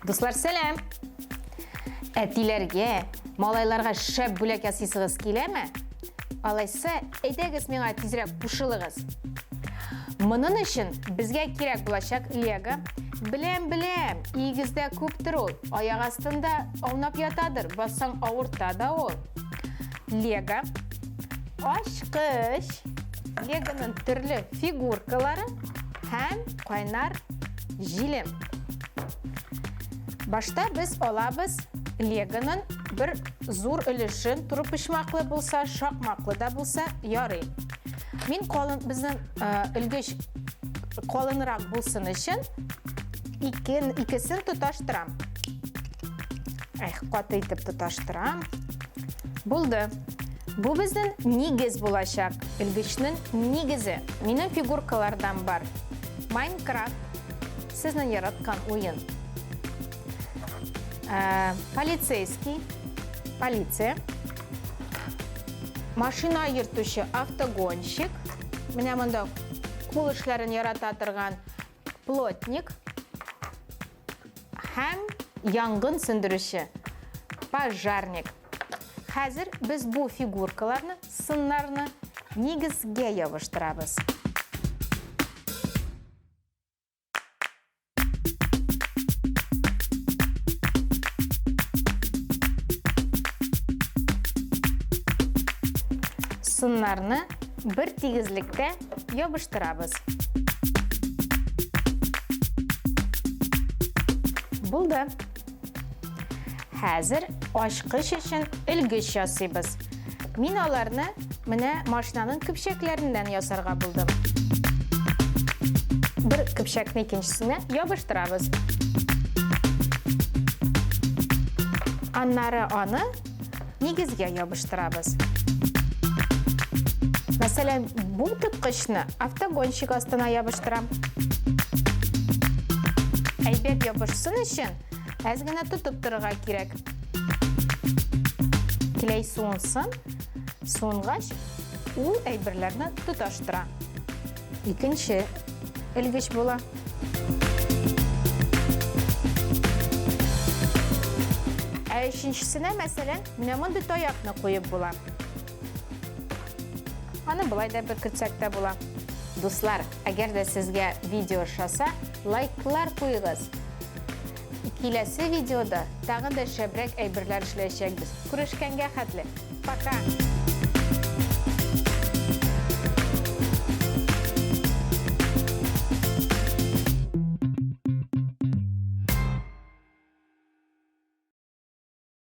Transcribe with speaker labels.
Speaker 1: Dostlar selam. Әтиләргә, малайларга шәп бүләк ясыйсыгыз киләме? Алайса, әйдәгез миңа тизрәк кушылыгыз. Моның өчен безгә кирәк булачак Лего. Беләм, игездә күптер ул. Аяк астында аунап ятадыр, бассаң авырта да ул. Лего, ачкыч, Легоның төрле фигуркалары һәм кайнар җилем. Башта без алабыз Легоның bir зур өлешен, туры почмаклы булса, шакмаклы да булса ярый. Мин безнең өлгеч калынрак булсын өчен икесен тоташтырам. Каты итеп тоташтырам. Булды. Бу безнең нигез булачак. Өлгечнең нигезе. Минем фигуркалардан бар. Майнкрафт сезнең яраткан уен. Полицейский, полиция, машина йөртүче автогонщик, менә монда кул эшләрен ярата торган плотник һәм янгын сөндерүче пожарник. Хәзер без бу фигуркаларны, сыннарны нигезгә ябыштырабыз. Сыннарны bir тигезлектә ябыштырабыз. Булды. Хәзер ачкыч өчен өлгеч ясыйбыз. Мин аларны менә машинаның көпчәкләреннән ясарга булдым. Bir көпчәкне икенчесенә ябыштырабыз. Аннары аны нигезгә ябыштырабыз. Мәсәлән, бу тоткычны автогонщик астына ябыштырам. Әйбәт ябышсын өчен әз генә тотып торырга кирәк. Киләй суынсын, суынгач, ул әйберләрне тоташтыра. Икенче өлгеч була. Өченчесенә, мәсәлән, менә монда таякны куеп була. Аны былай да bir көтсәк тә була. Дуслар, әгәр дә сезгә видео ошаса, лайклар куегыз. Киләсе видеода тагын да шәбрәк әйберләр эшләячәкбез. Күрешкәнгә хәтле. Пока.